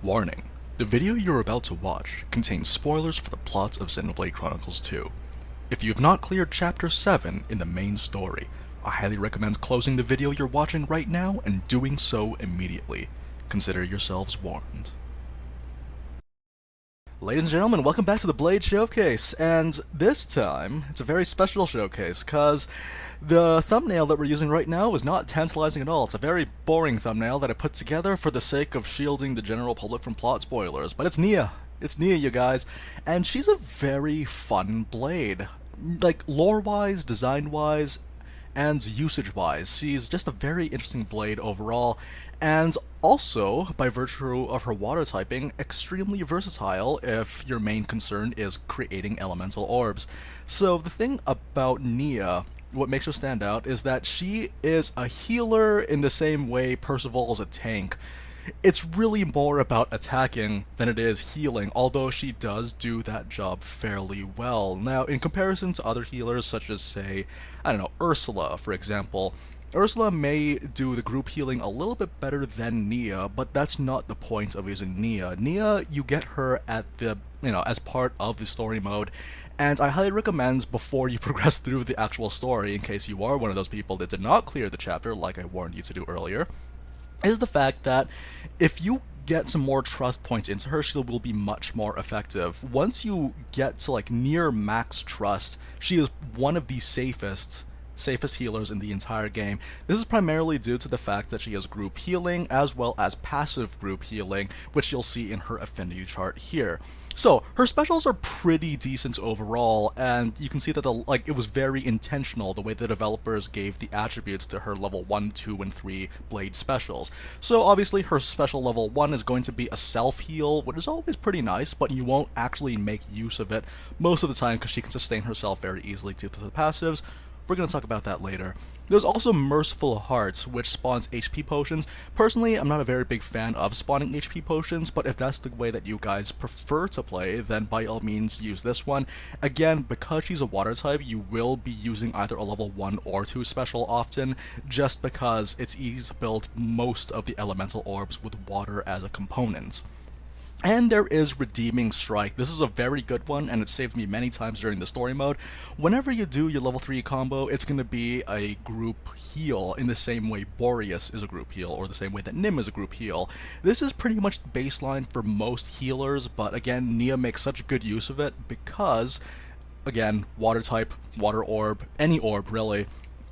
Warning: the video you are about to watch contains spoilers for the plots of Xenoblade Chronicles 2. If you have not cleared Chapter 7 in the main story, I highly recommend closing the video you're watching right now and doing so immediately. Consider yourselves warned. Ladies and gentlemen, welcome back to the Blade Showcase, and this time, it's a very special showcase, cause the thumbnail that we're using right now is not tantalizing at all. It's a very boring thumbnail that I put together for the sake of shielding the general public from plot spoilers, but it's Nia. It's Nia, you guys, and she's a very fun blade. Like, lore-wise, design-wise, and usage-wise, she's just a very interesting blade overall, and also, by virtue of her water typing, extremely versatile if your main concern is creating elemental orbs. So the thing about Nia, what makes her stand out, is that she is a healer in the same way Percival is a tank. It's really more about attacking than it is healing, although she does do that job fairly well. Now, in comparison to other healers, such as, say, I don't know, Ursula, for example, Ursula may do the group healing a little bit better than Nia, but that's not the point of using Nia. Nia, you get her at the, as part of the story mode, and I highly recommend before you progress through the actual story, in case you are one of those people that did not clear the chapter like I warned you to do earlier, is the fact that if you get some more trust points into her, she will be much more effective. Once you get to like near max trust, she is one of the safest healers in the entire game. This is primarily due to the fact that she has group healing as well as passive group healing, which you'll see in her affinity chart here. So, her specials are pretty decent overall, and you can see that it was very intentional the way the developers gave the attributes to her level 1, 2, and 3 blade specials. So obviously her special level 1 is going to be a self-heal, which is always pretty nice, but you won't actually make use of it most of the time because she can sustain herself very easily due to the passives. We're going to talk about that later. There's also Merciful Hearts, which spawns HP potions. Personally, I'm not a very big fan of spawning HP potions, but if that's the way that you guys prefer to play, then by all means use this one. Again, because she's a water type, you will be using either a level 1 or 2 special often, just because it's easy to build most of the elemental orbs with water as a component. And there is Redeeming Strike. This is a very good one, and it saved me many times during the story mode. Whenever you do your level 3 combo, it's going to be a group heal in the same way Boreas is a group heal, or the same way that Nim is a group heal. This is pretty much the baseline for most healers, but again, Nia makes such good use of it because, again, water type, water orb, any orb really,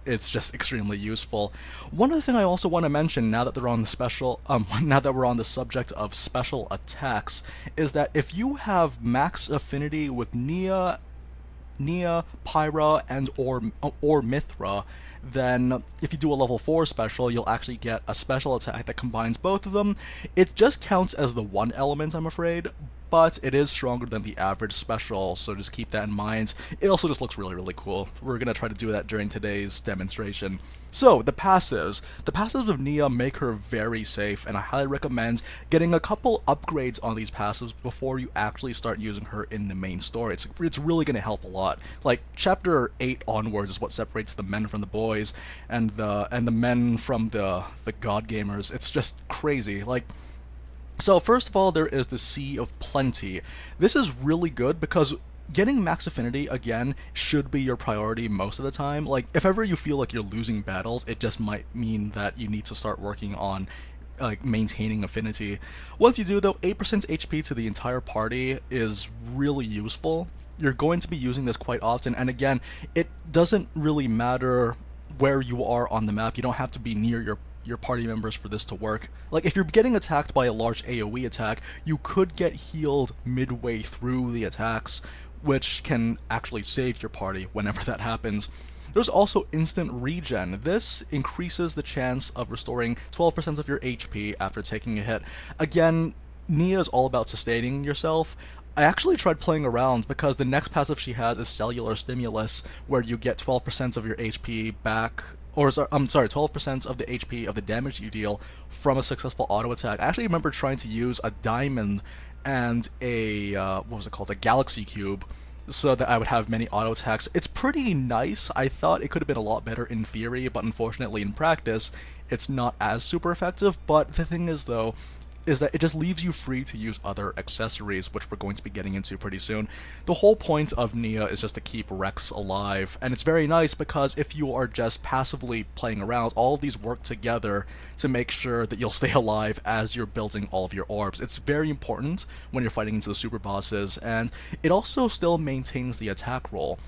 it's just extremely useful. One other thing I also want to mention now that they're on the now that we're on the subject of special attacks, is that if you have max affinity with Nia, Pyra, and or Mithra, then if you do a level 4 special, you'll actually get a special attack that combines both of them. It just counts as the one element, I'm afraid, but it is stronger than the average special, so just keep that in mind. It also just looks really, really cool. We're going to try to do that during today's demonstration. So, the passives. The passives of Nia make her very safe, and I highly recommend getting a couple upgrades on these passives before you actually start using her in the main story. It's really going to help a lot. Like, Chapter 8 onwards is what separates the men from the boys, and the men from the god gamers. It's just crazy. So first of all, there is the Sea of Plenty. This is really good because getting max affinity, again, should be your priority most of the time. Like, if ever you feel like you're losing battles, it just might mean that you need to start working on maintaining affinity. Once you do, though, 8% HP to the entire party is really useful. You're going to be using this quite often, and again, it doesn't really matter where you are on the map. You don't have to be near your party members for this to work. Like, if you're getting attacked by a large AoE attack, you could get healed midway through the attacks, which can actually save your party whenever that happens. There's also instant regen. This increases the chance of restoring 12% of your HP after taking a hit. Again, Nia is all about sustaining yourself. I actually tried playing around because the next passive she has is Cellular Stimulus, where you get 12% of your HP back, or I'm sorry, 12% of the HP of the damage you deal from a successful auto attack. I actually remember trying to use a diamond and a, what was it called, a galaxy cube, so that I would have many auto attacks. It's pretty nice. I thought it could have been a lot better in theory, but unfortunately in practice, it's not as super effective. But the thing is, though, is that it just leaves you free to use other accessories, which we're going to be getting into pretty soon. The whole point of Nia is just to keep Rex alive, and it's very nice because if you are just passively playing around, all of these work together to make sure that you'll stay alive as you're building all of your orbs. It's very important when you're fighting into the super bosses, and it also still maintains the attack roll.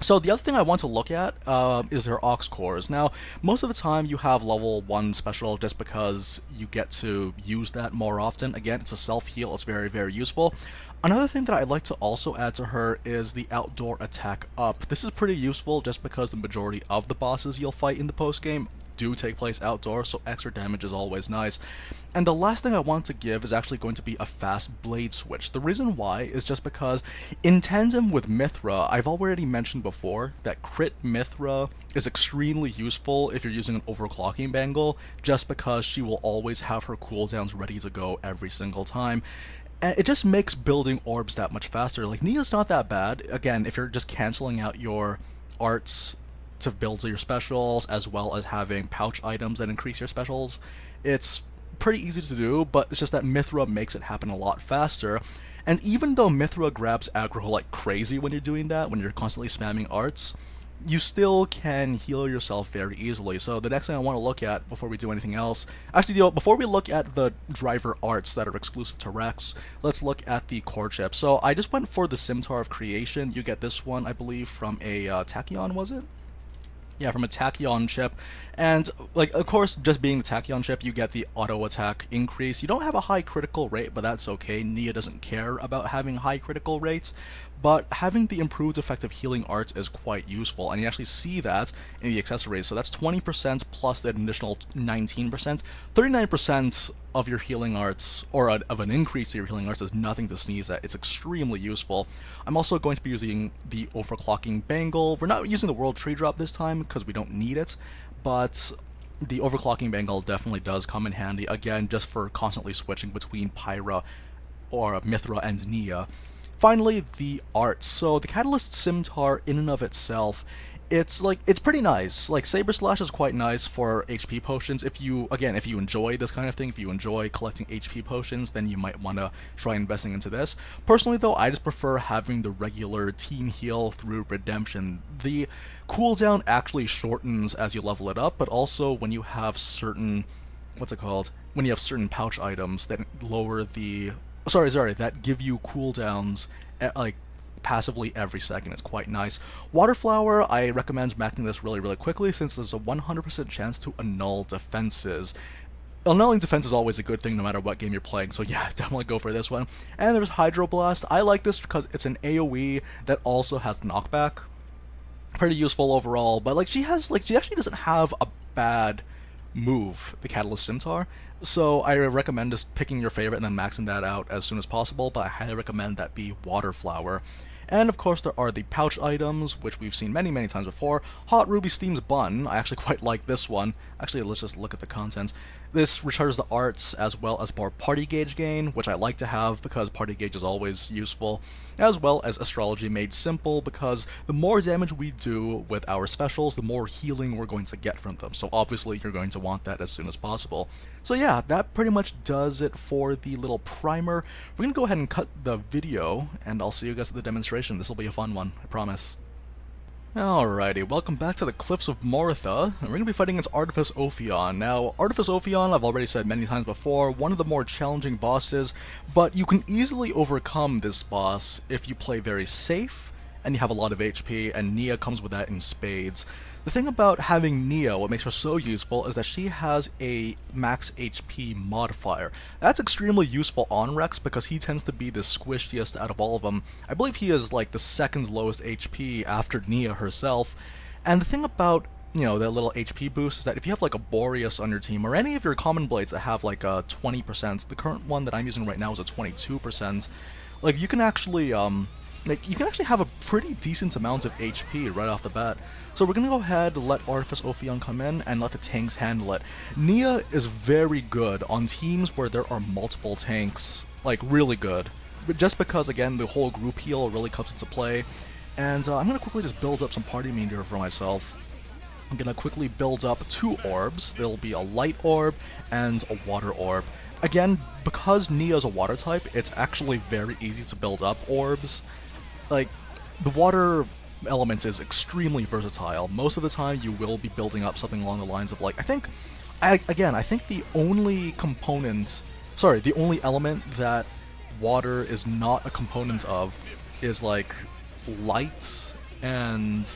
So the other thing I want to look at is their aux cores. Now, most of the time you have level 1 special just because you get to use that more often. Again, it's a self-heal, it's very, very useful. Another thing that I'd like to also add to her is the outdoor attack up. This is pretty useful just because the majority of the bosses you'll fight in the post-game do take place outdoors, so extra damage is always nice. And the last thing I want to give is actually going to be a fast blade switch. The reason why is just because in tandem with Mithra, I've already mentioned before that crit Mithra is extremely useful if you're using an overclocking bangle, just because she will always have her cooldowns ready to go every single time. And it just makes building orbs that much faster. Like, Nia's not that bad. Again, if you're just canceling out your arts to build your specials, as well as having pouch items that increase your specials, it's pretty easy to do, but it's just that Mithra makes it happen a lot faster. And even though Mithra grabs aggro like crazy when you're doing that, when you're constantly spamming arts, you still can heal yourself very easily. So the next thing I want to look at before we do anything else, actually, before we look at the driver arts that are exclusive to Rex, let's look at the core chip. So I just went for the Scimitar of Creation. You get this one, I believe, from a Tachyon, was it? Yeah, from a Tachyon chip. And, like, of course, just being the Tachyon chip, you get the auto attack increase. You don't have a high critical rate, but that's okay. Nia doesn't care about having high critical rates, but having the improved effective healing arts is quite useful, and you actually see that in the accessories. So that's 20% plus that additional 19%. 39% of your healing arts, or of an increase to your healing arts, is nothing to sneeze at. It's extremely useful. I'm also going to be using the overclocking bangle. We're not using the world tree drop this time because we don't need it, but the overclocking bangle definitely does come in handy, again, just for constantly switching between Pyra or Mithra and Nia. Finally, the arts. So the Catalyst Scimitar in and of itself, it's pretty nice. Like, Saber Slash is quite nice for HP potions. If you enjoy this kind of thing, if you enjoy collecting HP potions, then you might want to try investing into this. Personally though, I just prefer having the regular team heal through Redemption. The cooldown actually shortens as you level it up, but also when you have certain, when you have certain pouch items that lower the, that give you cooldowns like passively every second. It's quite nice. Water Flower, I recommend maxing this really, really quickly since there's a 100% chance to annul defenses. Annulling defense is always a good thing no matter what game you're playing, so yeah, definitely go for this one. And there's Hydroblast. I like this because it's an AoE that also has knockback. Pretty useful overall, but she actually doesn't have a bad move, the Catalyst Scimitar, so I recommend just picking your favorite and then maxing that out as soon as possible, but I highly recommend that be Water Flower. And of course there are the pouch items, which we've seen many, many times before. Hot Ruby Steam's Bun, I actually quite like this one. Actually, let's just look at the contents. This recharges the arts as well as more party gauge gain, which I like to have because party gauge is always useful, as well as Astrology Made Simple, because the more damage we do with our specials, the more healing we're going to get from them, so obviously you're going to want that as soon as possible. So yeah, that pretty much does it for the little primer. We're going to go ahead and cut the video, and I'll see you guys at the demonstration. This will be a fun one, I promise. Alrighty, welcome back to the Cliffs of Moritha, and we're going to be fighting against Artifice Ophion. Now, Artifice Ophion, I've already said many times before, one of the more challenging bosses, but you can easily overcome this boss if you play very safe, and you have a lot of HP, and Nia comes with that in spades. The thing about having Nia, what makes her so useful, is that she has a max HP modifier. That's extremely useful on Rex because he tends to be the squishiest out of all of them. I believe he is like the second lowest HP after Nia herself. And the thing about, that little HP boost is that if you have like a Boreas on your team, or any of your common blades that have like a 20%, the current one that I'm using right now is a 22%, you can actually have a pretty decent amount of HP right off the bat. So we're going to go ahead, let Artifice Ophion come in, and let the tanks handle it. Nia is very good on teams where there are multiple tanks, really good. But just because, again, the whole group heal really comes into play. And I'm going to quickly just build up some party meter for myself. I'm going to quickly build up 2 orbs. There'll be a light orb and a water orb. again, because Nia is a water type, it's actually very easy to build up orbs. Like, the water element is extremely versatile. Most of the time, you will be building up something along the lines of, like, I think the only component, sorry, the only element that water is not a component of is, like, light and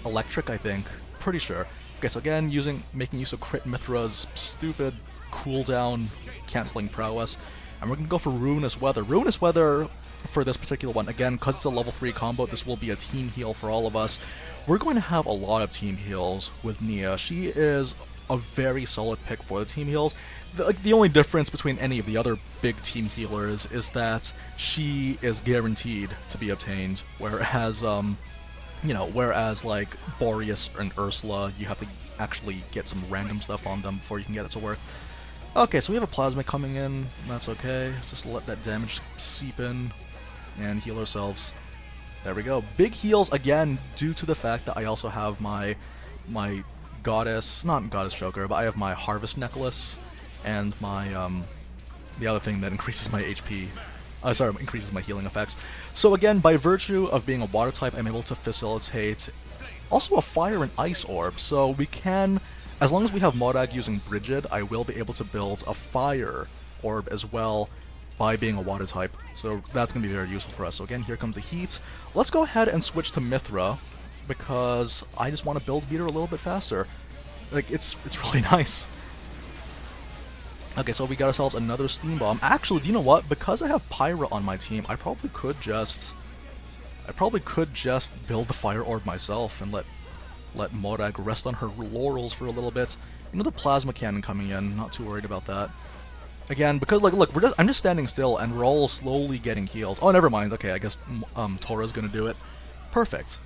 electric, I think. Pretty sure. Okay, so again, making use of Crit Mithra's stupid cooldown canceling prowess, and we're gonna go for Ruinous Weather. Ruinous Weather for this particular one, again, because it's a level 3 combo, this will be a team heal for all of us. We're going to have a lot of team heals with Nia. She is a very solid pick for the team heals. The only difference between any of the other big team healers is that she is guaranteed to be obtained, whereas, whereas like Boreas and Ursula, you have to actually get some random stuff on them before you can get it to work. Okay, so we have a Plasma coming in, that's okay. Just let that damage seep in and heal ourselves. There we go. Big heals again due to the fact that I also have my goddess, not goddess choker, but I have my harvest necklace and my the other thing that increases my HP. Increases my healing effects. So again, by virtue of being a water type, I'm able to facilitate also a fire and ice orb. So we can, as long as we have Morag using Brigid, I will be able to build a fire orb as well by being a water type. So that's going to be very useful for us. So again, here comes the heat. Let's go ahead and switch to Mithra, because I just want to build meter a little bit faster. Like, it's really nice. Okay, so we got ourselves another Steam Bomb. Actually, do you know what? Because I have Pyra on my team, I probably could just build the Fire Orb myself and let Morag rest on her laurels for a little bit. Another Plasma Cannon coming in, not too worried about that. Again, because, like, look, I'm just standing still, and we're all slowly getting healed. Oh, never mind. Okay, I guess Tora's gonna do it. Perfect.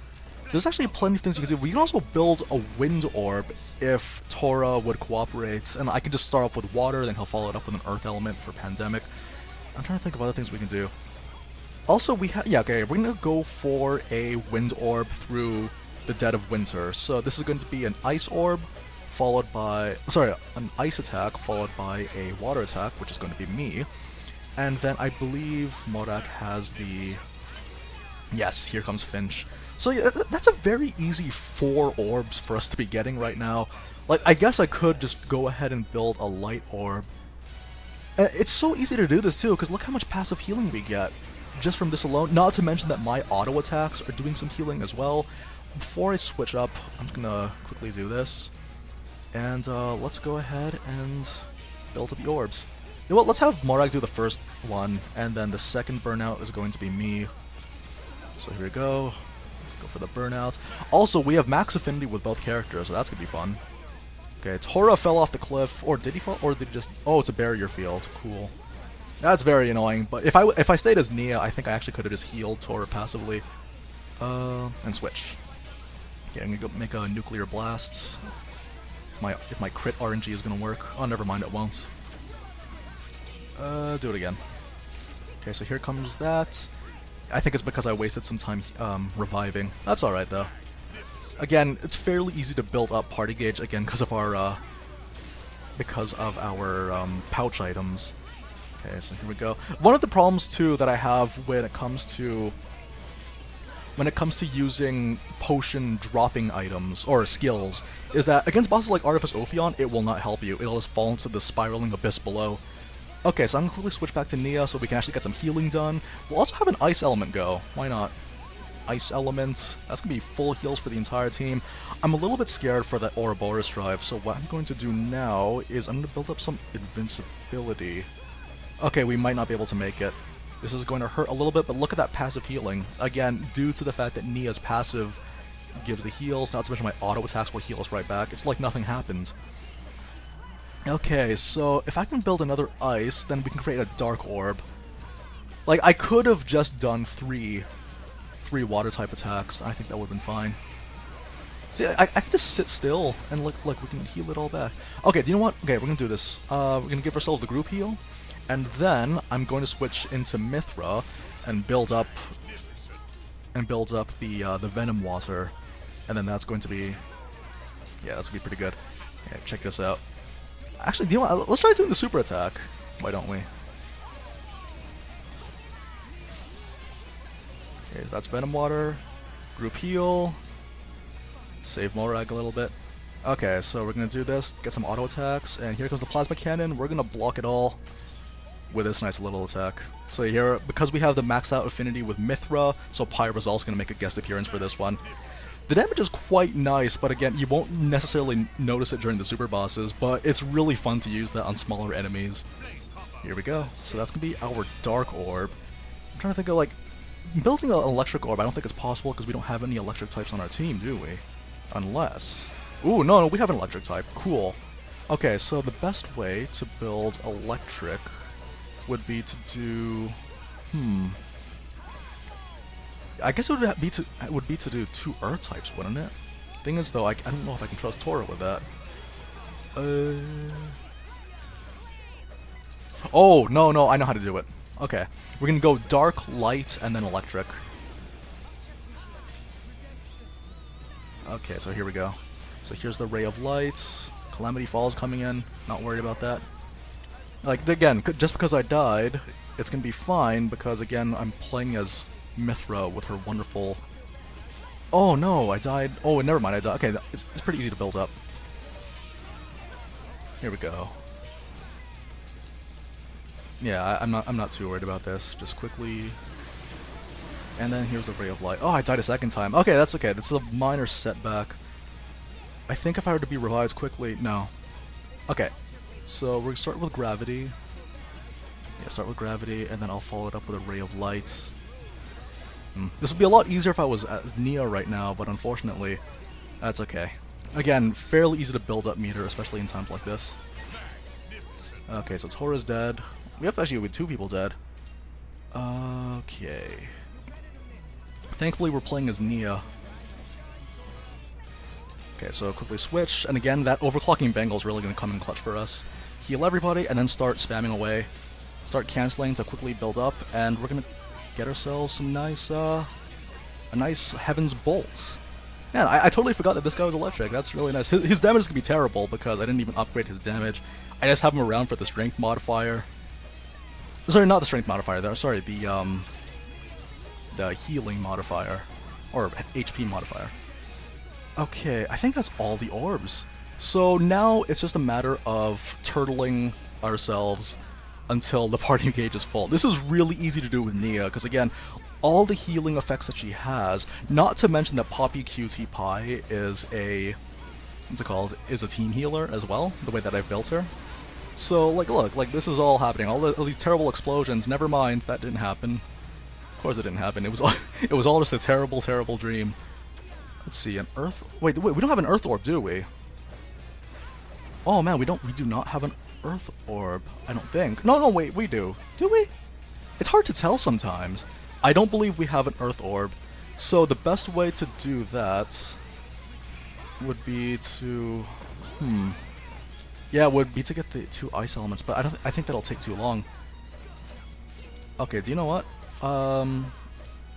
There's actually plenty of things you can do. We can also build a Wind Orb if Tora would cooperate, and I can just start off with water, then he'll follow it up with an Earth Element for Pandemic. I'm trying to think of other things we can do. Also, we're gonna go for a Wind Orb through the Dead of Winter. So this is going to be an Ice Orb, followed by, an Ice attack, followed by a Water attack, which is going to be me. And then I believe Morag has the... Yes, here comes Finch. So yeah, that's a very easy 4 orbs for us to be getting right now. Like, I guess I could just go ahead and build a Light Orb. It's so easy to do this too, because look how much passive healing we get just from this alone. Not to mention that my auto attacks are doing some healing as well. Before I switch up, I'm just gonna quickly do this. And let's go ahead and build up the orbs. You know what, let's have Morag do the first one, and then the second burnout is going to be me. So here we go. Go for the burnout. Also, we have max affinity with both characters, so that's gonna be fun. Okay, Tora fell off the cliff, or did he fall? Or did he just... Oh, it's a barrier field. Cool. That's very annoying, but if I stayed as Nia, I think I actually could have just healed Tora passively. And switch. Okay, I'm gonna go make a nuclear blast. If my crit RNG is gonna work. Oh, never mind, it won't. Do it again. Okay, so here comes that. I think it's because I wasted some time reviving. That's alright though. Again, it's fairly easy to build up party gauge again because of our pouch items. Okay, so here we go. One of the problems too that I have when it comes to using potion dropping items or skills is that against bosses like Artifice Ophion, it will not help you. It'll just fall into the spiraling abyss below. Okay, so I'm gonna quickly switch back to Nia so we can actually get some healing done. We'll also have an Ice Element go. Why not? Ice Element. That's gonna be full heals for the entire team. I'm a little bit scared for that Ouroboros drive, so what I'm going to do now is I'm gonna build up some invincibility. Okay, we might not be able to make it. This is going to hurt a little bit, but look at that passive healing. Again, due to the fact that Nia's passive gives the heals, not to mention my auto attacks will heal us right back. It's like nothing happened. Okay, so if I can build another ice, then we can create a dark orb. Like, I could have just done three water type attacks. I think that would have been fine. See, I can just sit still and look, we can heal it all back. Okay, do you know what? Okay, we're gonna do this. We're gonna give ourselves the group heal, and then I'm going to switch into Mithra and build up the Venom Water, and then that's going to be, yeah, that's gonna be pretty good. Okay, check this out. Actually, do you know what? Let's try doing the super attack. Why don't we? Okay, that's Venom Water. Group heal. Save Morag a little bit. Okay, so we're gonna do this, get some auto attacks, and here comes the Plasma Cannon. We're gonna block it all with this nice little attack. So here, because we have the max out affinity with Mithra, so Pyra's also gonna make a guest appearance for this one. The damage is quite nice, but again, you won't necessarily notice it during the super bosses, but it's really fun to use that on smaller enemies. Here we go. So that's gonna be our Dark Orb. I'm trying to think of, like, building an Electric Orb. I don't think it's possible because we don't have any Electric types on our team, do we? Unless... Ooh, no, we have an Electric type. Cool. Okay, so the best way to build Electric would be to do... I guess it would be to do 2 Earth types, wouldn't it? Thing is, though, I don't know if I can trust Tora with that. Oh, no, I know how to do it. Okay, we're gonna go Dark, Light, and then Electric. Okay, so here we go. So here's the Ray of Light. Calamity Falls coming in. Not worried about that. Like, again, just because I died, it's gonna be fine because, again, I'm playing as Mithra with her wonderful... Oh no, I died. Oh, never mind, I died. Okay, it's pretty easy to build up. Here we go. Yeah, I'm not too worried about this. Just quickly... And then here's the Ray of Light. Oh, I died a second time. Okay, that's okay. That's a minor setback. I think if I were to be revived quickly... No. Okay. So we're gonna start with Gravity. Yeah, start with Gravity, and then I'll follow it up with a Ray of Light. This would be a lot easier if I was at Nia right now, but unfortunately, that's okay. Again, fairly easy to build up meter, especially in times like this. Okay, so Tora's dead. We have actually with 2 people dead. Okay. Thankfully, we're playing as Nia. Okay, so quickly switch, and again, that overclocking Bengal is really going to come in clutch for us. Heal everybody, and then start spamming away. Start canceling to quickly build up, and we're going to get ourselves some nice, a nice Heaven's Bolt. Man, I totally forgot that this guy was electric. That's really nice. His damage is going to be terrible because I didn't even upgrade his damage. I just have him around for the strength modifier. Sorry, not the strength modifier, though. Sorry, the healing modifier. Or HP modifier. Okay, I think that's all the orbs. So now it's just a matter of turtling ourselves until the party gauge is full. This is really easy to do with Nia, because again, all the healing effects that she has, not to mention that Poppy QT Pie is a... what's it called? Is a team healer as well, the way that I've built her. So, like, look, like, this is all happening. All these terrible explosions, never mind, that didn't happen. Of course it didn't happen. It was all just a terrible, terrible dream. Let's see, an Earth... Wait, we don't have an Earth Orb, do we? Oh man, we do not have an Earth Orb, I don't think. No, wait, we do. Do we? It's hard to tell sometimes. I don't believe we have an Earth Orb. So the best way to do that would be to... Yeah, it would be to get the 2 ice elements, but I think that'll take too long. Okay, do you know what?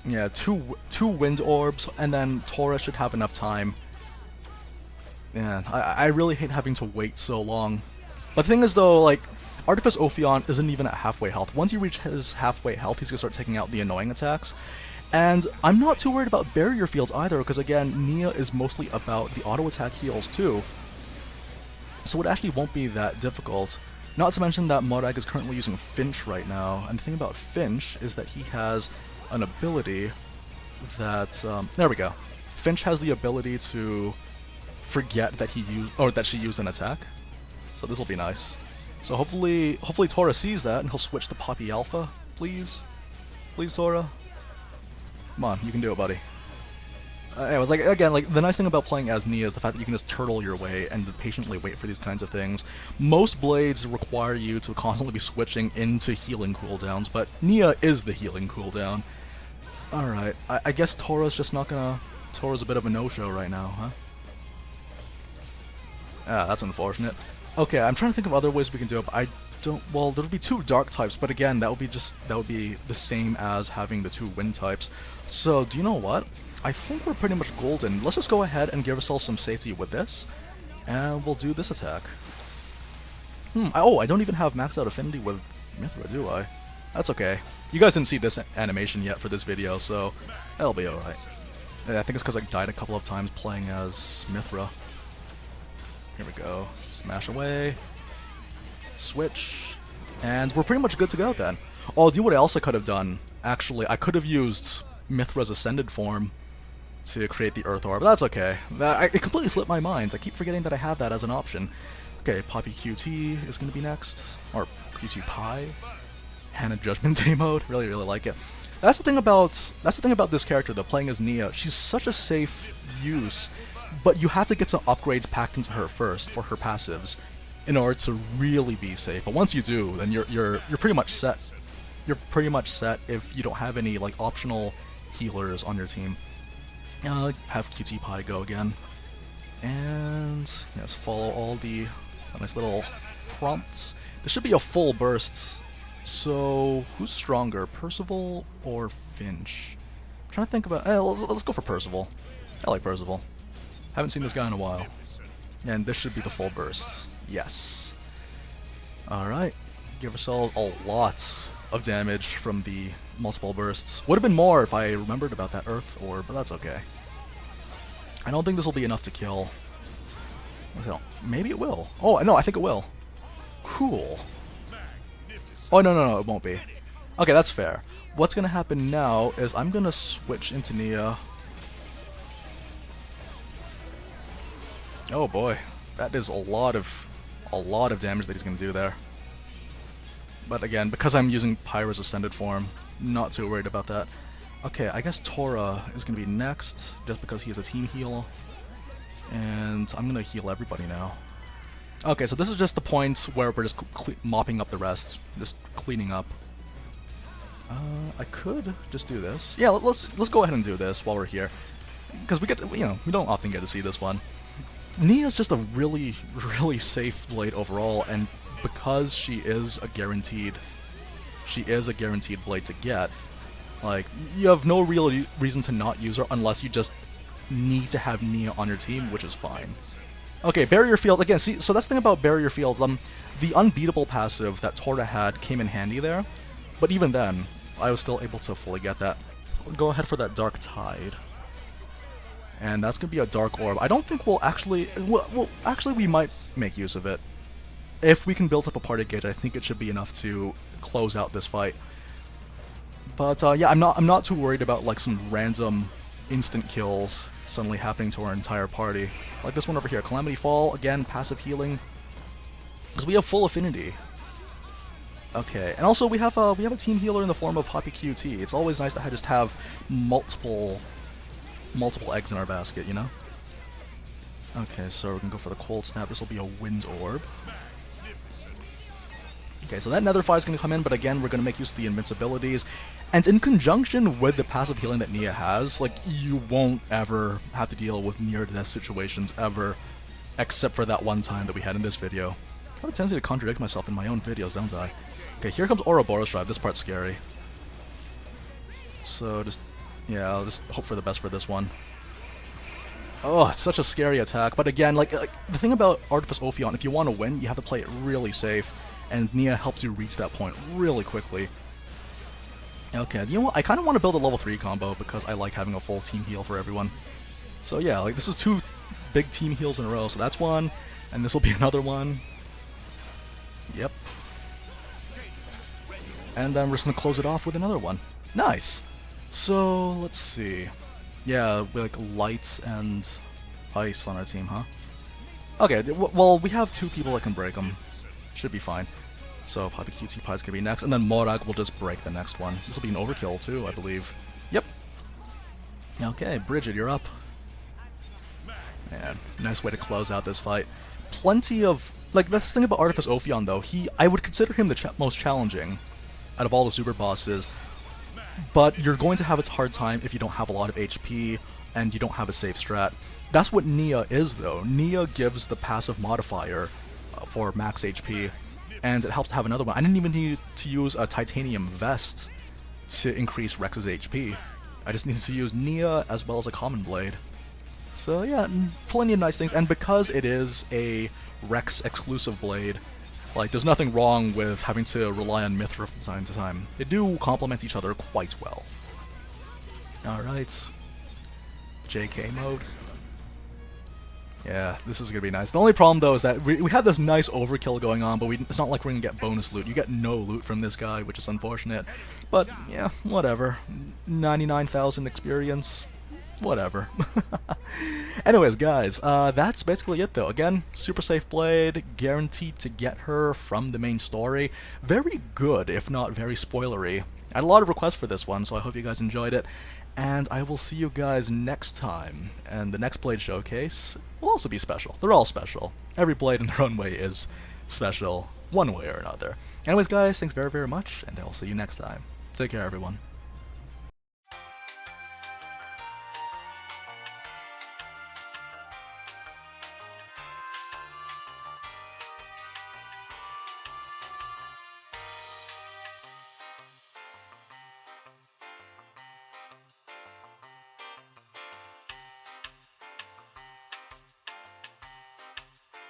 Yeah, two wind orbs, and then Tora should have enough time. Yeah, I really hate having to wait so long. But the thing is, though, like, Artifice Ophion isn't even at halfway health. Once he reaches his halfway health, he's gonna start taking out the annoying attacks. And I'm not too worried about barrier fields either, because again, Nia is mostly about the auto attack heals too. So it actually won't be that difficult. Not to mention that Morag is currently using Finch right now, and the thing about Finch is that he has an ability that... there we go. Finch has the ability to forget that she used an attack. So this will be nice. So hopefully Tora sees that and he'll switch to Poppy Alpha, please. Please, Tora. Come on, you can do it, buddy. Anyways, like, again, like, the nice thing about playing as Nia is the fact that you can just turtle your way and patiently wait for these kinds of things. Most blades require you to constantly be switching into healing cooldowns, but Nia is the healing cooldown. Alright, I guess Tora's just not gonna... Tora's a bit of a no-show right now, huh? Ah, that's unfortunate. Okay, I'm trying to think of other ways we can do it, but I don't... Well, there would be 2 dark types, but again, that would be the same as having the 2 wind types. So, do you know what? I think we're pretty much golden. Let's just go ahead and give ourselves some safety with this, and we'll do this attack. Oh, I don't even have maxed out affinity with Mithra, do I? That's okay. You guys didn't see this animation yet for this video, so that'll be alright. I think it's because I died a couple of times playing as Mithra. Here we go. Smash away. Switch. And we're pretty much good to go then. Oh, I'll do what I also could have done. Actually, I could have used Mithra's Ascended form to create the Earth Orb, but that's okay. It completely slipped my mind. I keep forgetting that I have that as an option. Okay, Poppy QT is going to be next. Or QT Pi. Hannah Judgment Day mode. Really, really like it. That's the thing about this character though, playing as Nia. She's such a safe use, but you have to get some upgrades packed into her first for her passives in order to really be safe. But once you do, then you're pretty much set. You're pretty much set if you don't have any like optional healers on your team. Have QT Pi go again. And yes, follow all the nice little prompts. This should be a full burst. So who's stronger, Percival or Finch? I'm trying to think about. Let's go for Percival. I like Percival. Haven't seen this guy in a while. And this should be the full burst. Yes. Alright. Give ourselves a lot of damage from the multiple bursts. Would have been more if I remembered about that Earth Orb, but that's okay. I don't think this will be enough to kill. Maybe it will. Oh, no, I think it will. Cool. Oh, no, it won't be. Okay, that's fair. What's gonna happen now is I'm gonna switch into Nia. Oh boy, that is a lot of damage that he's gonna do there. But again, because I'm using Pyra's Ascended form, not too worried about that. Okay, I guess Tora is gonna be next, just because he has a team heal. And I'm gonna heal everybody now. Okay, so this is just the point where we're just mopping up the rest, just cleaning up. I could just do this. Yeah, let's go ahead and do this while we're here, because we get to, we don't often get to see this one. Nia's just a really safe blade overall, and because she is a guaranteed blade to get. Like, you have no real reason to not use her unless you just need to have Nia on your team, which is fine. Okay, Barrier Field, again, see, so that's the thing about Barrier Fields, the Unbeatable passive that Tora had came in handy there, but even then, I was still able to fully get that. We'll go ahead for that Dark Tide. And that's going to be a Dark Orb. I don't think we'll actually, actually we might make use of it. If we can build up a party gauge, I think it should be enough to close out this fight. But yeah, I'm not too worried about like some random instant kills suddenly happening to our entire party. Like this one over here, Calamity Fall, again, passive healing. Because we have full affinity. Okay, and also we have a team healer in the form of Hoppy QT. It's always nice to just have multiple eggs in our basket, you know? Okay, so we're gonna go for the Cold Snap. This will be a Wind Orb. Okay, so that Nether Fire is going to come in, but again, we're going to make use of the invincibilities. And in conjunction with the passive healing that Nia has, like, you won't ever have to deal with near-death situations ever, except for that one time that we had in this video. I have a tendency to contradict myself in my own videos, don't I? Okay, here comes Ouroboros Drive. This part's scary. So just, yeah, I'll just hope for the best for this one. Oh, it's such a scary attack. But again, like the thing about Artifice Ophion, if you want to win, you have to play it really safe. And Nia helps you reach that point really quickly. Okay, you know what? I kind of want to build a level 3 combo because I like having a full team heal for everyone. So yeah, like this is 2 big team heals in a row. So that's one, and this will be another one. Yep. And then we're just going to close it off with another one. Nice! So, let's see. Yeah, we like light and ice on our team, huh? Okay, well, we have 2 people that can break them. Should be fine. So, Poppy QT Pie's gonna be next, and then Morag will just break the next one. This will be an overkill, too, I believe. Yep. Okay, Bridget, you're up. Man, nice way to close out this fight. Plenty of... Like, that's the thing about Artifice Ophion, though. I would consider him the most challenging out of all the super bosses. But you're going to have a hard time if you don't have a lot of HP and you don't have a safe strat. That's what Nia is, though. Nia gives the passive modifier for max HP, and it helps to have another one. I didn't even need to use a titanium vest to increase Rex's HP. I just needed to use Nia as well as a common blade. So yeah, plenty of nice things, and because it is a Rex exclusive blade, Like, there's nothing wrong with having to rely on Mithra from time to time. They do complement each other quite well. Alright. JK mode. Yeah, this is gonna be nice. The only problem, though, is that we have this nice overkill going on, but it's not like we're gonna get bonus loot. You get no loot from this guy, which is unfortunate. But, yeah, whatever. 99,000 experience. Whatever. Anyways, guys, that's basically it, though. Again, super safe blade, guaranteed to get her from the main story. Very good, if not very spoilery. I had a lot of requests for this one, so I hope you guys enjoyed it. And I will see you guys next time. And the next Blade Showcase will also be special. They're all special. Every Blade in their own way is special, one way or another. Anyways, guys, thanks very, very much, and I will see you next time. Take care, everyone.